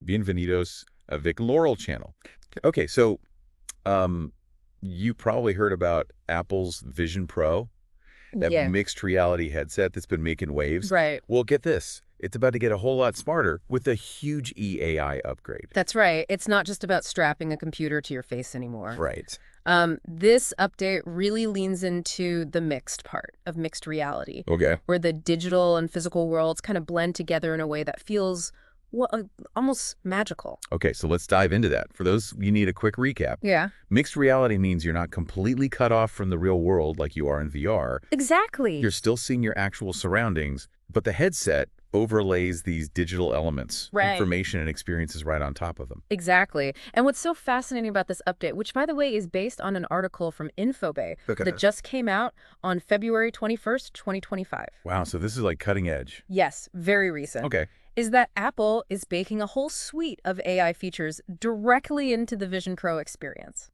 Bienvenidos a Vic Laurel channel. Okay, so um, you probably heard about Apple's Vision Pro, that Yeah, mixed reality headset that's been making waves. right. Well, get this. It's about to get a whole lot smarter with a huge EAI upgrade. That's right. It's not just about strapping a computer to your face anymore. Right. This update really leans into the mixed part of mixed reality, Okay. where the digital and physical worlds kind of blend together in a way that feels almost magical. Okay, so let's dive into that. For those, you need a quick recap. Yeah. Mixed reality means you're not completely cut off from the real world like you are in VR. Exactly. You're still seeing your actual surroundings, but the headset overlays these digital elements, Right. information and experiences right on top of them. Exactly. And what's so fascinating about this update, which by the way is based on an article from InfoBay Okay. that just came out on February 21st, 2025. Wow, so this is like cutting edge. Yes, very recent. Okay. Is that Apple is baking a whole suite of AI features directly into the Vision Pro experience.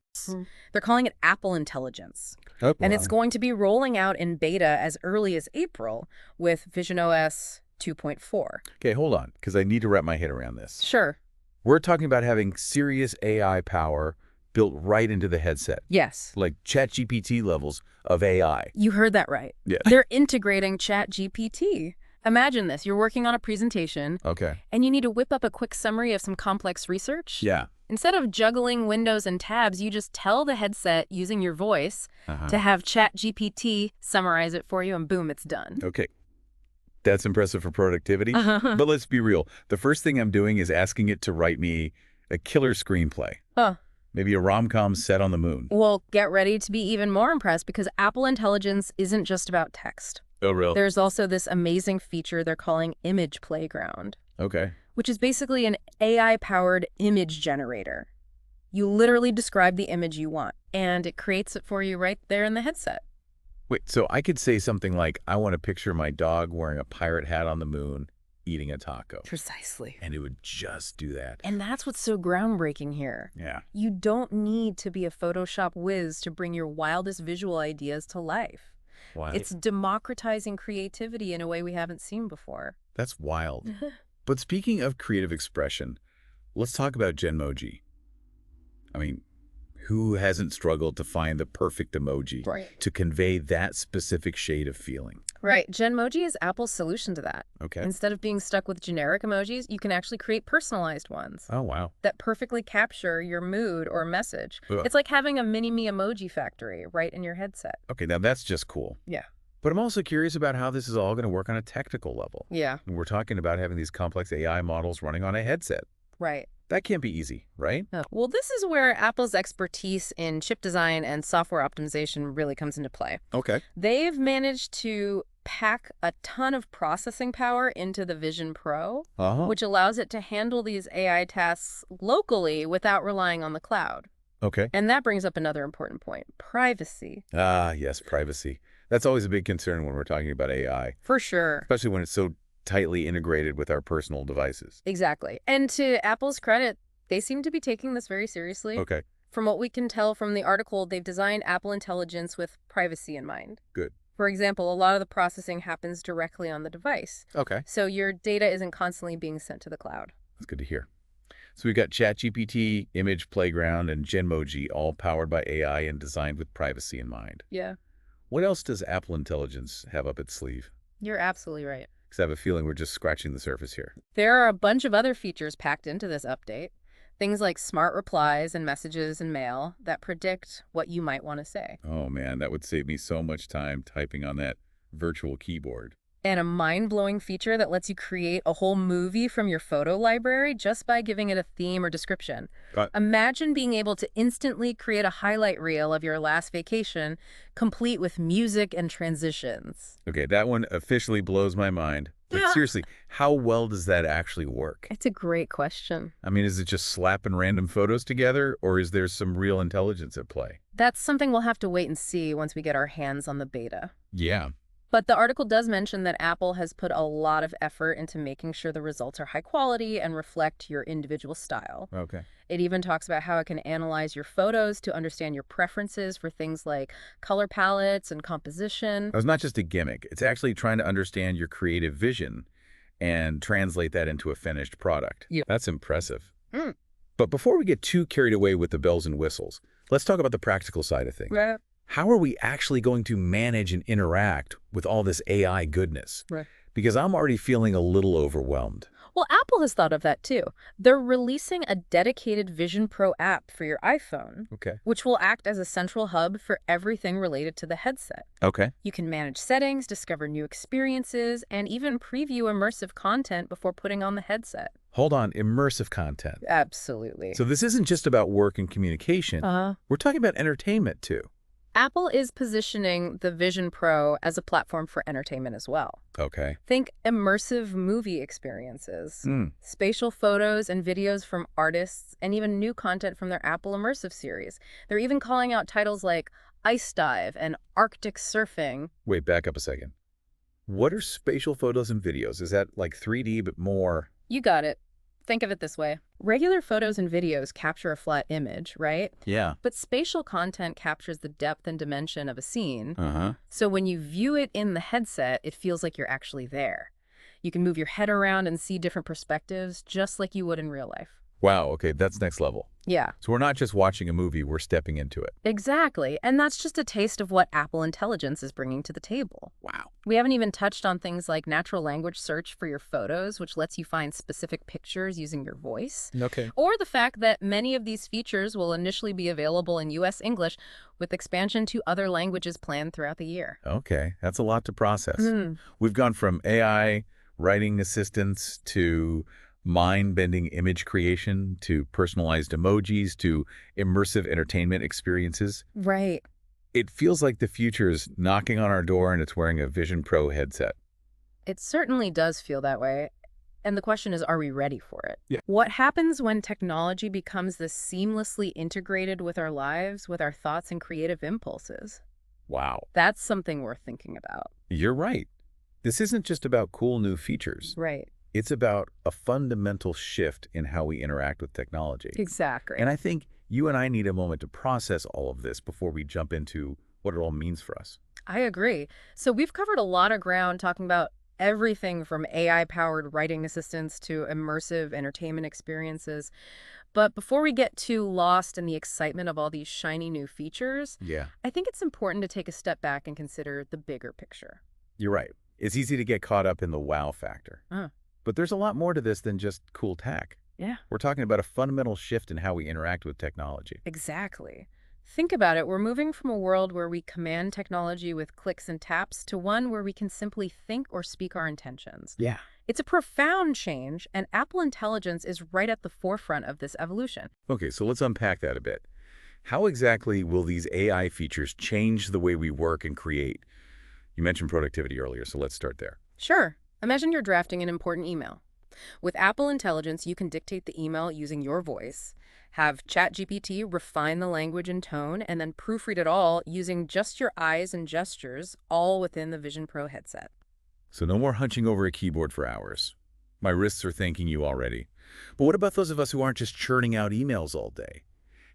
They're calling it Apple Intelligence. Oh, And it's wow. going to be rolling out in beta as early as April with Vision OS 2.4. Okay, hold on, because I need to wrap my head around this. Sure. We're talking about having serious AI power built right into the headset, Yes. like ChatGPT levels of AI. You heard that right. Yeah. They're integrating ChatGPT. Imagine this. You're working on a presentation, Okay. and you need to whip up a quick summary of some complex research. Yeah. Instead of juggling windows and tabs, you just tell the headset using your voice Uh-huh. to have ChatGPT summarize it for you, and boom, it's done. Okay. That's impressive for productivity. Uh-huh. But let's be real. The first thing I'm doing is asking it to write me a killer screenplay. Huh. Maybe a rom-com set on the moon. Well, get ready to be even more impressed because Apple Intelligence isn't just about text. Oh, real? There's also this amazing feature they're calling Image Playground, Okay. which is basically an AI-powered image generator. You literally describe the image you want, and it creates it for you right there in the headset. Wait, so I could say something like, I want to picture my dog wearing a pirate hat on the moon, eating a taco. Precisely. And it would just do that. And that's what's so groundbreaking here. Yeah. You don't need to be a Photoshop whiz to bring your wildest visual ideas to life. Wow. It's democratizing creativity in a way we haven't seen before. That's wild. But speaking of creative expression, let's talk about Genmoji. I mean, who hasn't struggled to find the perfect emoji Right. to convey that specific shade of feeling? Right. Genmoji is Apple's solution to that. Okay. Instead of being stuck with generic emojis, you can actually create personalized ones Oh, wow. that perfectly capture your mood or message. Ugh. It's like having a mini-me emoji factory right in your headset. Okay, now that's just cool. Yeah. But I'm also curious about how this is all going to work on a technical level. Yeah. We're talking about having these complex AI models running on a headset. Right. That can't be easy, right? Well, this is where Apple's expertise in chip design and software optimization really comes into play. Okay. They've managed to pack a ton of processing power into the Vision Pro, Uh-huh. which allows it to handle these AI tasks locally without relying on the cloud. Okay. And that brings up another important point, privacy. Ah, yes, privacy. That's always a big concern when we're talking about AI, For sure. especially when it's so tightly integrated with our personal devices. Exactly. And to Apple's credit, they seem to be taking this very seriously. Okay, From what we can tell from the article, they've designed Apple Intelligence with privacy in mind. good. For example, a lot of the processing happens directly on the device, Okay, so your data isn't constantly being sent to the cloud. that's good to hear. So we've got ChatGPT, Image Playground, and Genmoji all powered by AI and designed with privacy in mind. Yeah, What else does Apple Intelligence have up its sleeve? you're absolutely right. Because I have a feeling we're just scratching the surface here. There are a bunch of other features packed into this update. Things like smart replies and messages and mail that predict what you might want to say. Oh man, that would save me so much time typing on that virtual keyboard. And a mind-blowing feature that lets you create a whole movie from your photo library just by giving it a theme or description. Imagine being able to instantly create a highlight reel of your last vacation, complete with music and transitions. Okay, that one officially blows my mind. But seriously, how well does that actually work? It's a great question. I mean, is it just slapping random photos together, or is there some real intelligence at play? That's something we'll have to wait and see once we get our hands on the beta. Yeah. But the article does mention that Apple has put a lot of effort into making sure the results are high quality and reflect your individual style. Okay. It even talks about how it can analyze your photos to understand your preferences for things like color palettes and composition. It's not just a gimmick. It's actually trying to understand your creative vision and translate that into a finished product. Yeah. That's impressive. Mm. But before we get too carried away with the bells and whistles, let's talk about the practical side of things. Right. How are we actually going to manage and interact with all this AI goodness? Right. Because I'm already feeling a little overwhelmed. Well, Apple has thought of that too. They're releasing a dedicated Vision Pro app for your iPhone, Okay. which will act as a central hub for everything related to the headset. Okay. You can manage settings, discover new experiences, and even preview immersive content before putting on the headset. Hold on, immersive content. Absolutely. So this isn't just about work and communication. We're talking about entertainment too. Apple is positioning the Vision Pro as a platform for entertainment as well. Okay. Think immersive movie experiences, spatial photos and videos from artists, and even new content from their Apple Immersive series. They're even calling out titles like Ice Dive and Arctic Surfing. Wait, back up a second. What are spatial photos and videos? Is that like 3D but more? You got it. Think of it this way. Regular photos and videos capture a flat image, right? Yeah. But spatial content captures the depth and dimension of a scene. Uh-huh. So when you view it in the headset, it feels like you're actually there. You can move your head around and see different perspectives, just like you would in real life. Wow, okay, that's next level. Yeah. So we're not just watching a movie, we're stepping into it. Exactly. And that's just a taste of what Apple Intelligence is bringing to the table. Wow. We haven't even touched on things like natural language search for your photos, which lets you find specific pictures using your voice. Okay. Or the fact that many of these features will initially be available in U.S. English, with expansion to other languages planned throughout the year. Okay, that's a lot to process. We've gone from AI, writing assistants, to mind-bending image creation, to personalized emojis, to immersive entertainment experiences. Right. It feels like the future is knocking on our door and it's wearing a Vision Pro headset. It certainly does feel that way. And the question is, are we ready for it? Yeah. What happens when technology becomes this seamlessly integrated with our lives, with our thoughts and creative impulses? Wow. That's something worth thinking about. You're right. This isn't just about cool new features. Right. It's about a fundamental shift in how we interact with technology. Exactly. And I think you and I need a moment to process all of this before we jump into what it all means for us. I agree. So we've covered a lot of ground talking about everything from AI-powered writing assistants to immersive entertainment experiences. But before we get too lost in the excitement of all these shiny new features, I think it's important to take a step back and consider the bigger picture. You're right. It's easy to get caught up in the wow factor. But there's a lot more to this than just cool tech. Yeah. We're talking about a fundamental shift in how we interact with technology. Exactly. Think about it. We're moving from a world where we command technology with clicks and taps to one where we can simply think or speak our intentions. Yeah. It's a profound change, and Apple Intelligence is right at the forefront of this evolution. Okay, so let's unpack that a bit. How exactly will these AI features change the way we work and create? You mentioned productivity earlier, so let's start there. Sure. Imagine you're drafting an important email. With Apple Intelligence, you can dictate the email using your voice, have ChatGPT refine the language and tone, and then proofread it all using just your eyes and gestures, all within the Vision Pro headset. So no more hunching over a keyboard for hours. My wrists are thanking you already. But what about those of us who aren't just churning out emails all day?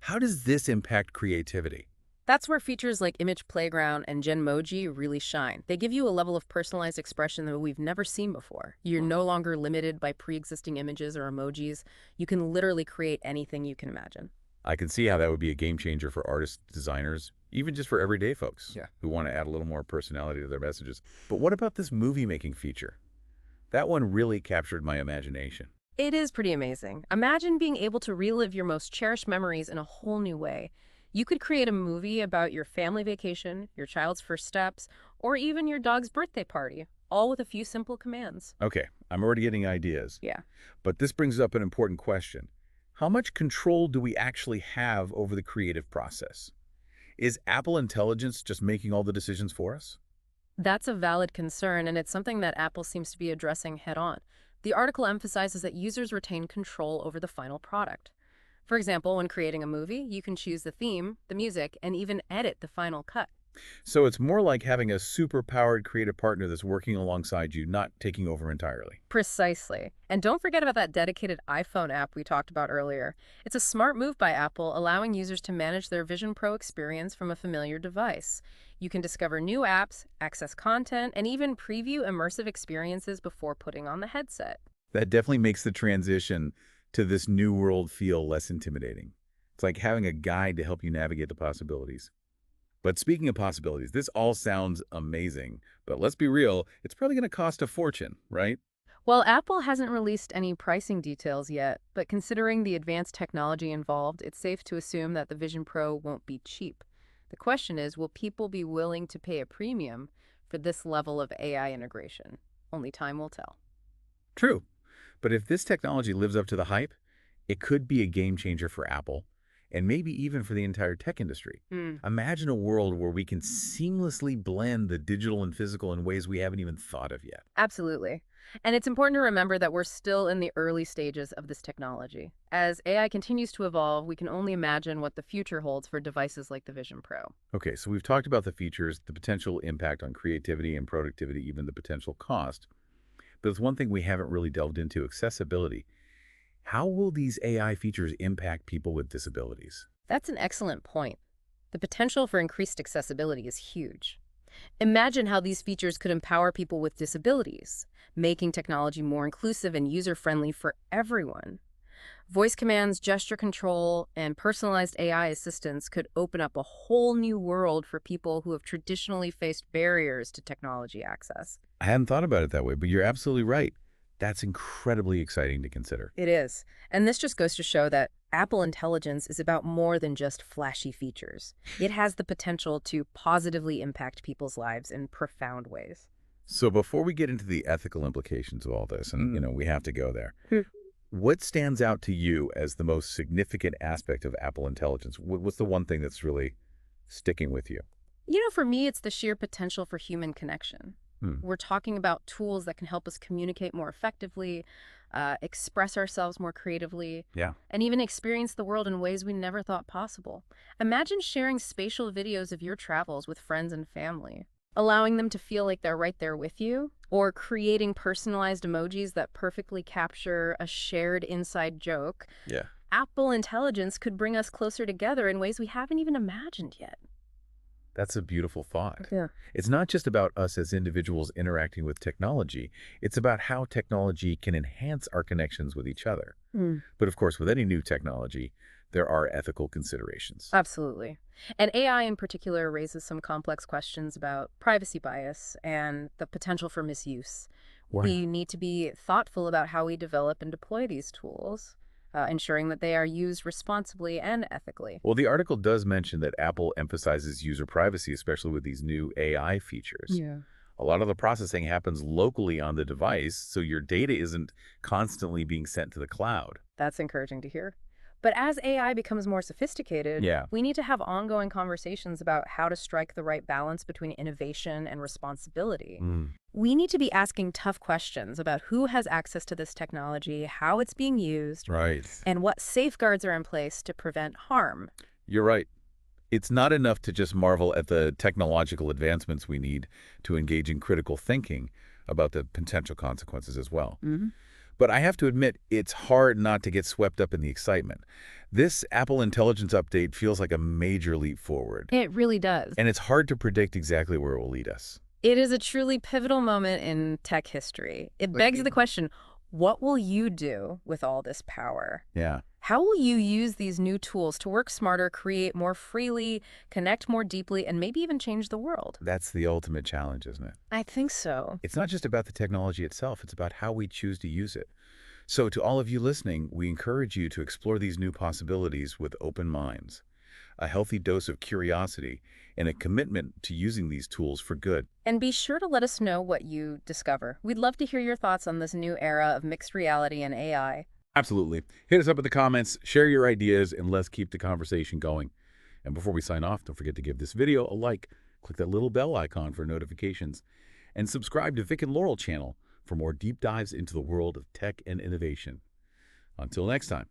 How does this impact creativity? That's where features like Image Playground and Genmoji really shine. They give you a level of personalized expression that we've never seen before. You're no longer limited by pre-existing images or emojis. You can literally create anything you can imagine. I can see how that would be a game changer for artists, designers, even just for everyday folks who want to add a little more personality to their messages. But what about this movie-making feature? That one really captured my imagination. It is pretty amazing. Imagine being able to relive your most cherished memories in a whole new way. You could create a movie about your family vacation, your child's first steps, or even your dog's birthday party, all with a few simple commands. Okay, I'm already getting ideas. Yeah. But this brings up an important question. How much control do we actually have over the creative process? Is Apple Intelligence just making all the decisions for us? That's a valid concern, and it's something that Apple seems to be addressing head-on. The article emphasizes that users retain control over the final product. For example, when creating a movie, you can choose the theme, the music, and even edit the final cut. So it's more like having a super-powered creative partner that's working alongside you, not taking over entirely. Precisely. And don't forget about that dedicated iPhone app we talked about earlier. It's a smart move by Apple, allowing users to manage their Vision Pro experience from a familiar device. You can discover new apps, access content, and even preview immersive experiences before putting on the headset. That definitely makes the transition to this new world feel less intimidating. It's like having a guide to help you navigate the possibilities. But speaking of possibilities, this all sounds amazing. But let's be real, it's probably going to cost a fortune, right? Well, Apple hasn't released any pricing details yet, but considering the advanced technology involved, it's safe to assume that the Vision Pro won't be cheap. The question is, will people be willing to pay a premium for this level of AI integration? Only time will tell. True. But if this technology lives up to the hype, it could be a game changer for Apple and maybe even for the entire tech industry. Imagine a world where we can seamlessly blend the digital and physical in ways we haven't even thought of yet. Absolutely. And it's important to remember that we're still in the early stages of this technology. As AI continues to evolve, we can only imagine what the future holds for devices like the Vision Pro. Okay, so we've talked about the features, the potential impact on creativity and productivity, even the potential cost. But there's one thing we haven't really delved into, accessibility. How will these AI features impact people with disabilities? That's an excellent point. The potential for increased accessibility is huge. Imagine how these features could empower people with disabilities, making technology more inclusive and user-friendly for everyone. Voice commands, gesture control, and personalized AI assistance could open up a whole new world for people who have traditionally faced barriers to technology access. I hadn't thought about it that way, but you're absolutely right. That's incredibly exciting to consider. It is. And this just goes to show that Apple Intelligence is about more than just flashy features. It has the potential to positively impact people's lives in profound ways. So before we get into the ethical implications of all this, and we have to go there, Hmm. what stands out to you as the most significant aspect of Apple Intelligence? What's the one thing that's really sticking with you? For me, it's the sheer potential for human connection. We're talking about tools that can help us communicate more effectively, express ourselves more creatively, Yeah. and even experience the world in ways we never thought possible. Imagine sharing spatial videos of your travels with friends and family, allowing them to feel like they're right there with you, or creating personalized emojis that perfectly capture a shared inside joke. Yeah. Apple Intelligence could bring us closer together in ways we haven't even imagined yet. That's a beautiful thought. Yeah. It's not just about us as individuals interacting with technology. It's about how technology can enhance our connections with each other. But of course, with any new technology, there are ethical considerations. Absolutely. And AI in particular raises some complex questions about privacy bias and the potential for misuse. Right. We need to be thoughtful about how we develop and deploy these tools, ensuring that they are used responsibly and ethically. Well, the article does mention that Apple emphasizes user privacy, especially with these new AI features. Yeah. A lot of the processing happens locally on the device, so your data isn't constantly being sent to the cloud. That's encouraging to hear. But as AI becomes more sophisticated, Yeah. we need to have ongoing conversations about how to strike the right balance between innovation and responsibility. We need to be asking tough questions about who has access to this technology, how it's being used, Right. and what safeguards are in place to prevent harm. You're right. It's not enough to just marvel at the technological advancements we need to engage in critical thinking about the potential consequences as well. But I have to admit, it's hard not to get swept up in the excitement. This Apple Intelligence update feels like a major leap forward, It really does. and it's hard to predict exactly where it will lead us. It is a truly pivotal moment in tech history. It begs the question, what will you do with all this power? Yeah. How will you use these new tools to work smarter, create more freely, connect more deeply, and maybe even change the world? That's the ultimate challenge, isn't it? I think so. It's not just about the technology itself, it's about how we choose to use it. So to all of you listening, we encourage you to explore these new possibilities with open minds, a healthy dose of curiosity, and a commitment to using these tools for good. And be sure to let us know what you discover. We'd love to hear your thoughts on this new era of mixed reality and AI. Absolutely. Hit us up in the comments, share your ideas, and let's keep the conversation going. And before we sign off, don't forget to give this video a like, click that little bell icon for notifications, and subscribe to Vic and Laurel channel for more deep dives into the world of tech and innovation. Until next time.